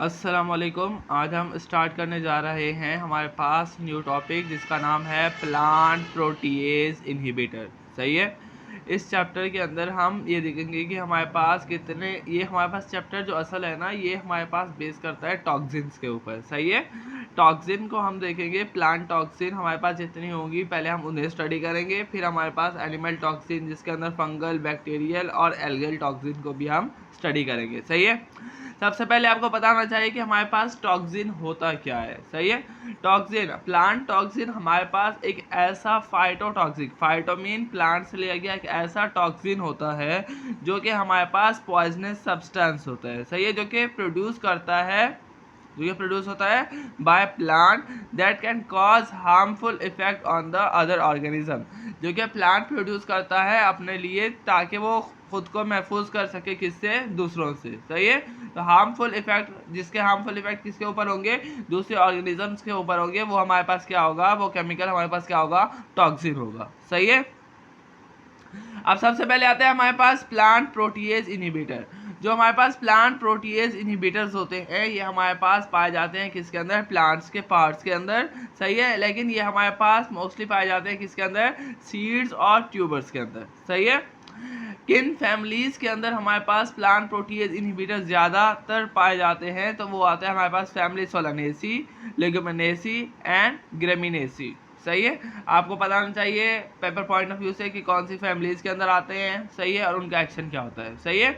अस्सलाम वालेकुम। आज हम स्टार्ट करने जा रहे हैं हमारे पास न्यू टॉपिक जिसका नाम है प्लांट प्रोटीएज इनहिबिटर। सही है। इस चैप्टर के अंदर हम ये देखेंगे कि हमारे पास हमारे पास चैप्टर जो असल है ना, ये हमारे पास बेस करता है टॉक्सिन्स के ऊपर। सही है। टॉक्सिन को हम देखेंगे, प्लांट टॉक्सिन हमारे पास जितनी होंगी पहले हम उन्हें स्टडी करेंगे, फिर हमारे पास एनिमल टॉक्सिन जिसके अंदर फंगल, बैक्टीरियल और एल्गल टॉक्सिन को भी हम स्टडी करेंगे। सही है। सबसे पहले आपको बताना चाहिए कि हमारे पास टॉक्सिन होता क्या है। सही है। टॉक्सिन, प्लांट टॉक्सिन हमारे पास एक ऐसा फाइटो मीन प्लांट से लिया गया एक ऐसा टॉक्सिन होता है जो कि हमारे पास पॉइजनस सब्सटेंस होता है। सही है। जो कि प्रोड्यूस होता है by plant that can cause harmful effect on the other organism. जो कि प्लांट प्रोड्यूस करता है अपने लिए ताकि वो खुद को महफूज कर सके, किससे? दूसरों से। सही है। तो हार्मफुल इफेक्ट किसके ऊपर होंगे? दूसरे ऑर्गेनिजम्स के ऊपर होंगे। वो हमारे पास क्या होगा? वो केमिकल हमारे पास क्या होगा? टॉक्सिन होगा। सही है। अब सबसे पहले आते हैं हमारे पास प्लांट प्रोटीएज इनहिबिटर। जो हमारे पास प्लांट प्रोटीएज इनहिबिटर्स होते हैं ये हमारे पास पाए जाते हैं किसके अंदर? प्लांट्स के पार्ट्स के अंदर। सही है। लेकिन ये हमारे पास मोस्टली पाए जाते हैं किसके अंदर? सीड्स और ट्यूबर्स के अंदर। सही है। किन फैमिलीज के अंदर हमारे पास प्लांट प्रोटीएज इनहिबिटर ज़्यादातर पाए जाते हैं? तो वो आते हैं हमारे पास फैमिली सोलानेसी, लेगुमिनेसी एंड ग्रेमिनेसी। सही है। आपको बताना चाहिए पेपर पॉइंट ऑफ व्यू से कि कौन सी फैमिलीज के अंदर आते हैं। सही है। और उनका एक्शन क्या होता है। सही है।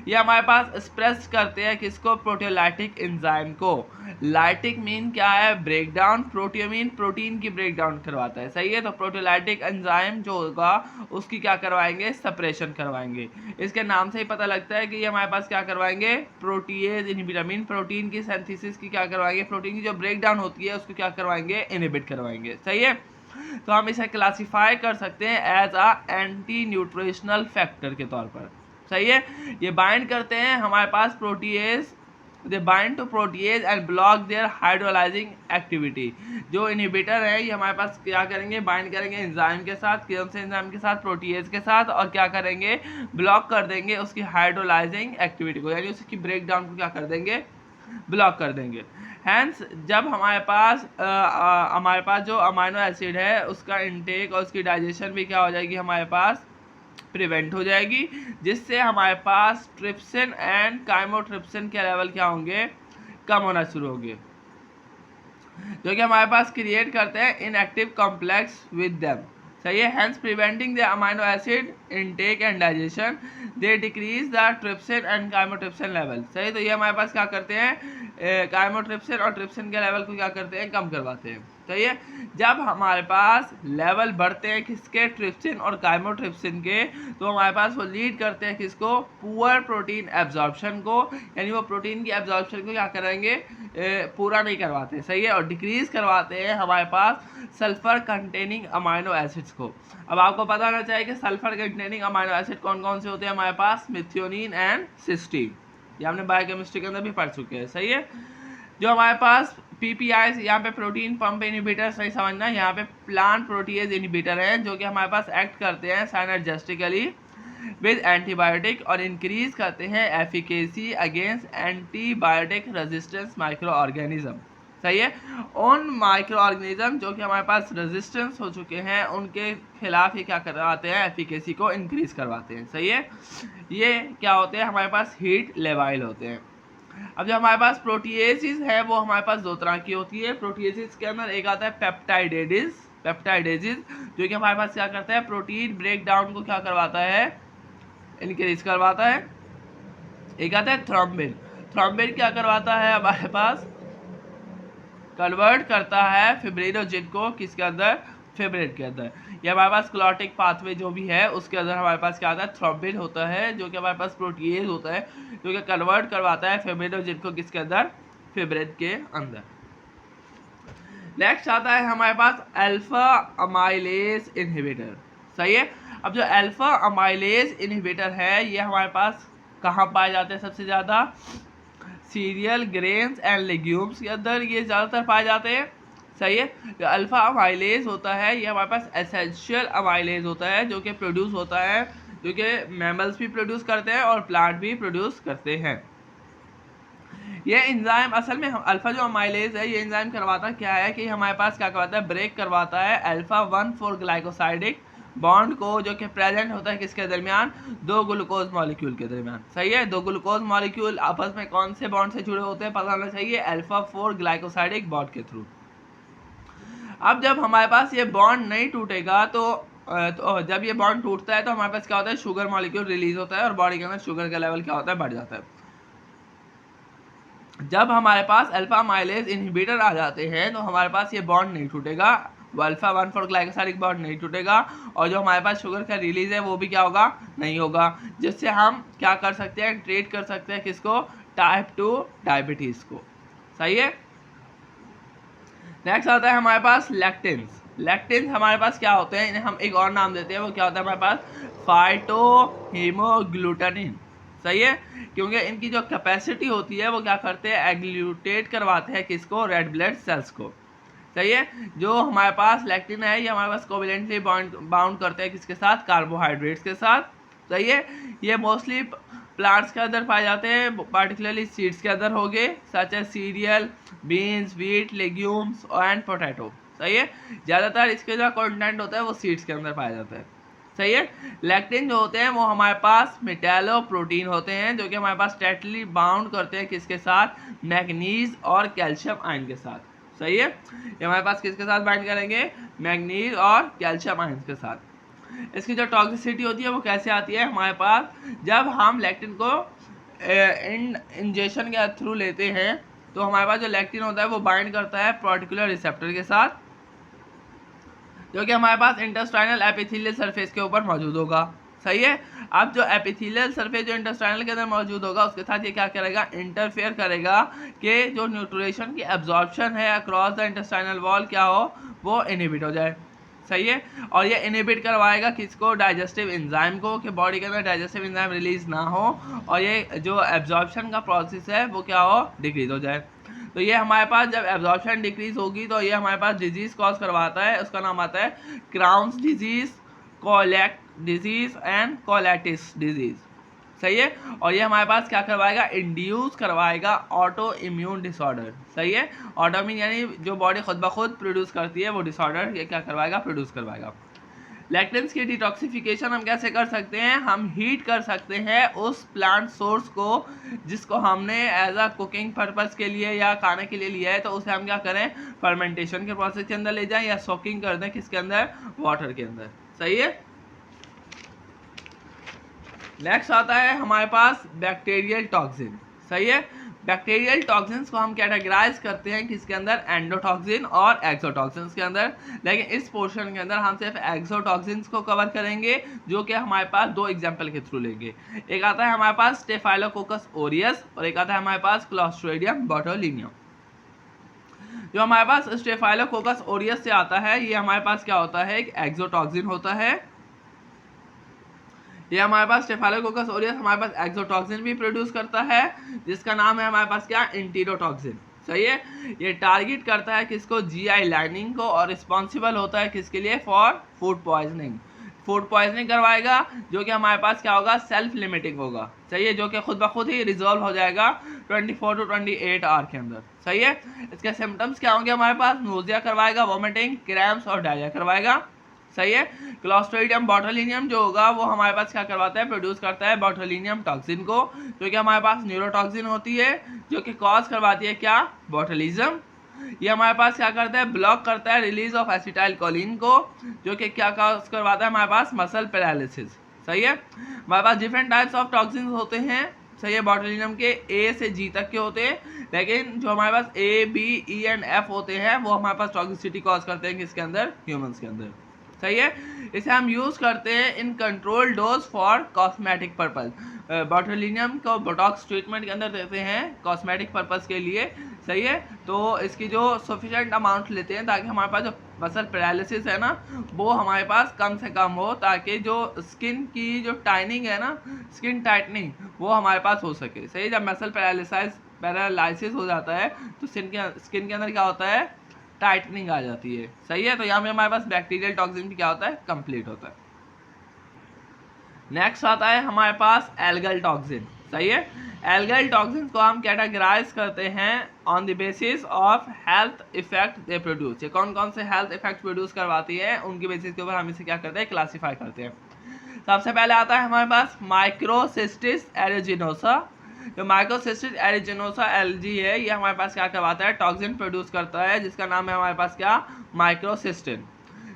ये हमारे पास एक्सप्रेस करते हैं किसको? प्रोटियोलाइटिक एंजाइम को। लाइटिक मीन क्या है? ब्रेकडाउन। प्रोटियो मीन प्रोटीन की ब्रेकडाउन करवाता है। सही है। तो प्रोटियोलाइटिक एंजाइम जो होगा उसकी क्या करवाएंगे? सेपरेशन करवाएंगे। इसके नाम से ही पता लगता है कि ये हमारे पास क्या करवाएंगे? प्रोटीएज इनहिबिटर मीन प्रोटीन की सिंथेसिस की क्या करवाएंगे? प्रोटीन की जो ब्रेकडाउन होती है उसको क्या करवाएंगे? इनहिबिट करवाएंगे। सही है। तो हम इसे क्लासिफाई कर सकते हैं as a anti nutritional factor के तौर पर। सही है। ये बाइंड करते हैं हमारे पास protease, they bind to protease and block their hydrolysing activity. जो इनहिबिटर है ये हमारे पास क्या करेंगे? बाइंड करेंगे एंजाइम के साथ। कौन से एंजाइम के साथ? प्रोटीएज के साथ। और क्या करेंगे? ब्लॉक कर देंगे उसकी हाइड्रोलाइजिंग एक्टिविटी को, यानी उसकी ब्रेकडाउन को क्या कर देंगे? ब्लॉक कर देंगे। हैंस जब हमारे पास जो अमाइनो एसिड है उसका इनटेक और उसकी डाइजेशन भी क्या हो जाएगी? हमारे पास प्रिवेंट हो जाएगी, जिससे हमारे पास ट्रिप्सिन एंड काइमोट्रिप्सिन के लेवल क्या होंगे? कम होना शुरू होंगे, जो कि हमारे पास क्रिएट करते हैं इनएक्टिव कॉम्प्लेक्स विद देम। सही है। Hence preventing the amino acid intake and digestion they decrease the trypsin and chymotrypsin level. सही। तो ये हमारे पास क्या करते हैं? काइमोट्रिप्सिन और ट्रिप्सिन के लेवल को क्या करते हैं? कम करवाते हैं। सही है। जब हमारे पास लेवल बढ़ते हैं किसके? ट्रिप्सिन और काइमोट्रिप्सिन के, तो हमारे पास वो लीड करते हैं किसको? पुअर प्रोटीन एब्जॉर्प्शन को, यानी वो प्रोटीन की एब्जॉर्प्शन को क्या करेंगे? पूरा नहीं करवाते। सही है। और डिक्रीज करवाते हैं हमारे पास सल्फर कंटेनिंग अमाइनो एसिड्स को। अब आपको पता होना चाहिए कि सल्फर कंटेनिंग अमाइनो एसिड कौन कौन से होते हैं हमारे पास? Methionine and cysteine. ये हमने बायोकेमिस्ट्री के अंदर भी पढ़ चुके हैं। सही है। जो हमारे पास पीपीआई, यहाँ पे प्रोटीन पंप इनहिबिटर, सही समझना, यहाँ पे प्लांट प्रोटीएज इनहिबिटर हैं जो कि हमारे पास एक्ट करते हैं साइनर्जिस्टिकली विद एंटीबायोटिक और इंक्रीज करते हैं efficacy against antibiotic resistance micro organism. सही है। उन माइक्रो ऑर्गेनिज्म जो कि हमारे पास रेजिस्टेंस हो चुके हैं उनके खिलाफ ये क्या करवाते हैं? एफिकेसी को इंक्रीज करवाते हैं। सही है। ये क्या होते हैं? हमारे पास हीट लेवाइल होते हैं। अब जो हमारे पास प्रोटीएसिस है वो हमारे पास दो तरह की होती है। प्रोटीएसिस के अंदर एक आता है पेप्टाइडेजिस, जो कि हमारे पास क्या करता है? प्रोटीन ब्रेक डाउन को क्या करवाता है? इंक्रीज करवाता है। एक आता है थ्रोम्बिन क्या करवाता है? हमारे पास कन्वर्ट करता है फिब्रिनोजिन को किसके अंदर? फिब्रिन के अंदर। ये हमारे पास क्लॉटिक पाथवे जो भी है उसके अंदर हमारे पास क्या आता है? थ्रोम्बिन होता है, जो कि हमारे पास प्रोटीएज होता है जो कि कन्वर्ट करवाता है फिब्रिनोजिन को किसके अंदर? फिब्रिन के अंदर। नेक्स्ट आता है हमारे पास अल्फा अमाइलेज इनहिबिटर। सही है। अब जो अल्फा अमाइलेज इनहिबिटर है ये हमारे पास कहाँ पाए जाते हैं? सबसे ज़्यादा सीरियल, ग्रेन्स एंड लेग्यूम्स के अंदर ये ज़्यादातर पाए जाते हैं। सही है। जो अल्फा अमाइलेज होता है ये हमारे पास एसेंशियल अमाइलेज होता है जो कि प्रोड्यूस होता है, जो कि मैमल्स भी प्रोड्यूस करते हैं और प्लांट भी प्रोड्यूस करते हैं। ये एंजाइम असल में अल्फा जो अमाइलेज है, ये एंजाइम करवाता क्या है कि हमारे पास क्या करवाता है, ब्रेक करवाता है अल्फा 1,4 ग्लाइकोसाइडिक बॉन्ड को, जो कि प्रेजेंट होता है किसके दरमियान, दो ग्लूकोज मॉलिक्यूल के दरमियान। सही है, दो ग्लूकोज मॉलिक्यूल आपस में कौन से बॉन्ड से जुड़े होते हैं पता होना चाहिए, अल्फा 4 ग्लाइकोसाइडिक बॉन्ड के थ्रू। अब जब हमारे पास ये बॉन्ड नहीं टूटेगा तो जब ये बॉन्ड टूटता है तो हमारे पास क्या होता है, शुगर मॉलिक्यूल रिलीज होता है और बॉडी के अंदर शुगर का लेवल क्या होता है, बढ़ जाता है। जब हमारे पास अल्फा माइलेज इनहिबिटर आ जाते हैं तो हमारे पास ये बॉन्ड नहीं टूटेगा, वो अल्फा 1,4 ग्लाइकोसाइडिक बॉन्ड नहीं टूटेगा, और जो हमारे पास शुगर का रिलीज है वो भी क्या होगा, नहीं होगा, जिससे हम क्या कर सकते हैं, ट्रीट कर सकते हैं किसको, टाइप 2 डायबिटीज को। सही है। नेक्स्ट आता है हमारे पास लैक्टिन्स। लैक्टिन्स हमारे पास क्या होते हैं, इन्हें हम एक और नाम देते हैं, वो क्या होता है हमारे पास, फाइटोहीमोग्लूटानिन। सही है, क्योंकि इनकी जो कैपेसिटी होती है वो क्या करते हैं, एग्लूटेट करवाते हैं किसको, रेड ब्लड सेल्स को। सही है, जो हमारे पास लैक्टिन है ये हमारे पास कोवेलेंटली बाउंड करते हैं किसके साथ, कार्बोहाइड्रेट्स के साथ। सही है, ये मोस्टली प्लांट्स के अंदर पाए जाते हैं, पार्टिकुलरली सीड्स के अंदर हो गए, such as cereal, beans, wheat, legumes and potato. सही है, ज़्यादातर इसके जो कंटेंट होता है वो सीड्स के अंदर पाया जाता है। सही है, लैक्टिन जो होते हैं वो हमारे पास मेटालो प्रोटीन होते हैं, जो कि हमारे पास टाइटली बाउंड करते हैं किसके साथ, मैग्नीज और कैल्शियम आयन के साथ। सही है, ये हमारे पास किसके साथ बाइंड करेंगे, मैग्नीज और कैल्शियम आयन के साथ। इसकी जो टॉक्सिसिटी होती है वो कैसे आती है हमारे पास, जब हम लैक्टिन को इंजेक्शन के थ्रू लेते हैं तो हमारे पास जो लैक्टिन होता है वो बाइंड करता है पर्टिकुलर रिसेप्टर के साथ, जो कि हमारे पास इंटेस्टाइनल एपिथेलियल सरफेस के ऊपर मौजूद होगा। सही है, अब जो एपिथेलियल सरफेस जो इंटेस्टाइनल के अंदर मौजूद होगा उसके साथ ये क्या करेगा, इंटरफेयर करेगा कि जो न्यूट्रिशन की एब्जॉर्प्शन है अक्रॉस द इंटेस्टाइनल वॉल क्या हो, वो इनहिबिट हो जाए। सही है, और ये इनहिबिट करवाएगा किसको, डाइजेस्टिव एंजाइम को, कि बॉडी के अंदर डाइजेस्टिव एंजाइम रिलीज ना हो और ये जो एब्जॉर्प्शन का प्रोसेस है वो क्या हो, डिक्रीज हो जाए। तो ये हमारे पास जब एब्जॉर्प्शन डिक्रीज होगी तो ये हमारे पास डिजीज कॉज करवाता है, उसका नाम आता है Crohn's disease, coeliac disease and colitis disease. सही है, और ये हमारे पास क्या करवाएगा, इंड्यूस करवाएगा ऑटो इम्यून डिसऑर्डर। सही है, ऑटो इम्यून यानी जो बॉडी खुद ब खुद प्रोड्यूस करती है वो डिसऑर्डर ये क्या करवाएगा, प्रोड्यूस करवाएगा। लैक्टिन्स की डिटॉक्सिफिकेशन हम कैसे कर सकते हैं, हम हीट कर सकते हैं उस प्लांट सोर्स को जिसको हमने एज अ कुकिंग पर्पस के लिए या खाने के लिए लिया है, तो उसे हम क्या करें, फर्मेंटेशन के प्रोसेस के अंदर ले जाएं या सोकिंग कर दें किसके अंदर, वाटर के अंदर। सही है। नेक्स्ट आता है हमारे पास बैक्टीरियल टॉक्सिन। सही है, बैक्टीरियल टॉक्सिन्स को हम कैटेगराइज करते हैं किसके अंदर, एंडोटॉक्सिन और एक्सोटॉक्सिन्स के अंदर, लेकिन इस पोर्शन के अंदर हम सिर्फ एक्सोटॉक्सिन्स को कवर करेंगे, जो कि हमारे पास दो एग्जांपल के थ्रू लेंगे। एक आता है हमारे पास स्टेफाइलोकोकस ओरियस और एक आता है हमारे पास क्लोस्ट्रिडियम बोटुलिनियम। जो हमारे पास स्टेफाइलोकोकस ओरियस से आता है ये हमारे पास क्या होता है, एक एक्सोटॉक्सिन होता है। ये हमारे पास स्टेफाइलोकोकस ओरियस हमारे पास एक्सोटॉक्सिन भी प्रोड्यूस करता है, जिसका नाम है हमारे पास क्या, एंटीरोटॉक्सिन। सही है, ये टारगेट करता है किसको, जीआई लाइनिंग को, और रिस्पॉन्सिबल होता है किसके लिए, for food poisoning. Food poisoning करवाएगा, जो कि हमारे पास क्या होगा, सेल्फ लिमिटिंग होगा। सही है, जो कि खुद ब खुद ही रिजॉल्व हो जाएगा 24 to 28 आवर के अंदर। सही है, इसके सिम्टम्स क्या होंगे हमारे पास, नोजिया करवाएगा, वोमिटिंग, क्रैम्प्स और डायरिया करवाएगा। सही है, क्लोस्ट्रिडियम बोटुलिनियम जो होगा वो हमारे पास क्या करवाता है, प्रोड्यूस करता है बोटुलिनियम टॉक्सिन को, जो कि हमारे पास न्यूरोटॉक्सिन होती है, जो कि कॉज करवाती है क्या, बोटुलिज्म। ये हमारे पास क्या करता है, ब्लॉक करता है रिलीज ऑफ एसिटाइलकोलिन को, जो कि क्या कॉज करवाता है हमारे पास, मसल पैरालिसिस। सही है, हमारे पास डिफरेंट टाइप्स ऑफ टॉक्सिन्स होते हैं। सही है, बोटुलिनियम के ए से जी तक के होते हैं, लेकिन जो हमारे पास ए, बी, ई एंड एफ होते हैं वो हमारे पास टॉक्सिसिटी कॉज करते हैं किसके अंदर, ह्यूमंस के अंदर। सही है, इसे हम यूज़ करते हैं in control dose for cosmetic purpose. Botulinum को बोटॉक्स ट्रीटमेंट के अंदर देते हैं कॉस्मेटिक पर्पस के लिए। सही है, तो इसकी जो सफिशेंट अमाउंट लेते हैं ताकि हमारे पास जो मसल पैरालिसिस है ना वो हमारे पास कम से कम हो, ताकि जो स्किन की जो टाइनिंग है ना, स्किन टाइटनिंग, वो हमारे पास हो सके। सही, जब मसल पैरालिसिस हो जाता है तो स्किन के अंदर क्या होता है, टाइटनिंग आ जाती है। सही है, तो यहाँ पे हमारे पास बैक्टीरियल टॉक्सिन भी क्या होता है, कंप्लीट होता है। नेक्स्ट आता है हमारे पास एल्गल टॉक्सिन। सही है। एल्गल टॉक्सिन्स को हम कैटेगराइज करते हैं on the basis of health effect they produce. ये कौन कौन से हेल्थ इफेक्ट प्रोड्यूस करवाती है, उनकी बेसिस के ऊपर हम इसे क्या करते हैं, क्लासीफाई करते हैं। सबसे पहले आता है हमारे पास माइक्रोसिस्टिस एरिजिनोसा। जो माइक्रोसिस्टिस एरिजिनोसा एलजी है, ये हमारे पास क्या करवाता है, टॉक्सिन प्रोड्यूस करता है, जिसका नाम है हमारे पास क्या, माइक्रोसिस्टिन।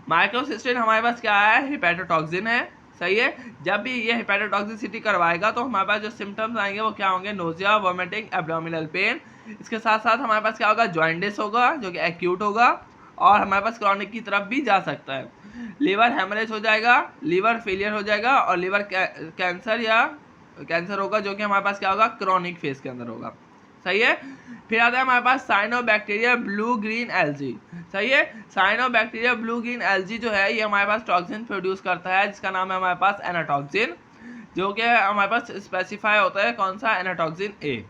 माइक्रोसिस्टिन हमारे पास क्या है, हिपैटोटॉक्सिन है। सही है। जब भी ये हिपैटोटॉक्सिसिटी करवाएगा तो हमारे पास जो सिम्टम्स आएंगे वो क्या होंगे, नोजिया, वोमिटिंग, एब्डोमिनल पेन। इसके साथ साथ हमारे पास क्या होगा, जॉइंटिस होगा जो कि एक्यूट होगा, और हमारे पास क्रॉनिक की तरफ भी जा सकता है। लीवर हेमरेज हो जाएगा, लीवर फेलियर हो जाएगा, और लीवर कैंसर या कैंसर होगा जो कि हमारे पास क्या होगा, क्रॉनिक फेज के अंदर होगा। सही है। फिर आता है हमारे पास साइनोबैक्टीरिया ब्लू ग्रीन एलजी। सही है। साइनोबैक्टीरिया ब्लू ग्रीन एलजी जो है ये हमारे पास टॉक्सिन प्रोड्यूस करता है, जिसका नाम है हमारे पास एनाटॉक्सिन, जो कि हमारे पास स्पेसिफाई होता है कौन सा, एनाटॉक्सिन ए।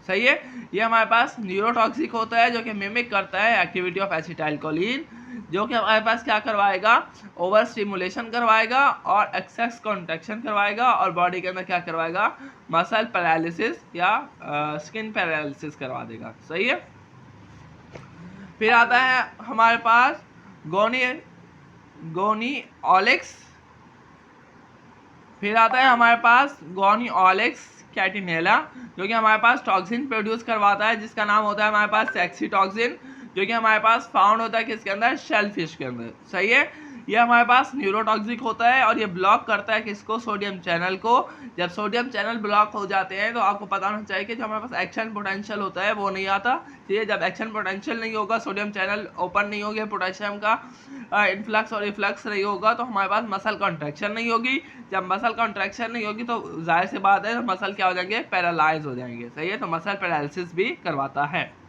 सही है। ये हमारे पास न्यूरोटॉक्सिक होता है, जो कि मिमिक करता है एक्टिविटी ऑफ एसिटाइलकोलिन, जो कि हमारे पास क्या करवाएगा, ओवर स्टिमुलेशन करवाएगा और एक्सेस कॉन्ट्रैक्शन करवाएगा, और बॉडी के अंदर क्या करवाएगा, मसल पैरालिसिस या स्किन पैरालिसिस करवा देगा। सही है। फिर आता है हमारे पास गोनिओलेक्स। फिर आता है हमारे पास गोनिओलेक्स कैटिनेला, जो कि हमारे पास टॉक्सिन प्रोड्यूस करवाता है, जिसका नाम होता है हमारे पास सेक्सीटॉक्सिन, जो कि हमारे पास फाउंड होता है किसके अंदर, शेलफिश के अंदर। सही है। ये हमारे पास न्यूरोटॉक्सिक होता है, और ये ब्लॉक करता है किसको, सोडियम चैनल को। जब सोडियम चैनल ब्लॉक हो जाते हैं तो आपको पता होना चाहिए कि जो हमारे पास एक्शन पोटेंशियल होता है वो नहीं आता। ठीक है। जब एक्शन पोटेंशियल नहीं होगा, सोडियम चैनल ओपन नहीं होगा, पोटेशियम का इन्फ्लक्स और रिफ्लक्स नहीं होगा, तो हमारे पास मसल कॉन्ट्रैक्शन नहीं होगी। जब मसल कॉन्ट्रैक्शन नहीं होगी तो जाहिर सी बात है मसल क्या हो जाएंगे, पैरालाइज हो जाएंगे। सही है। तो मसल पैरालिसिस भी करवाता है।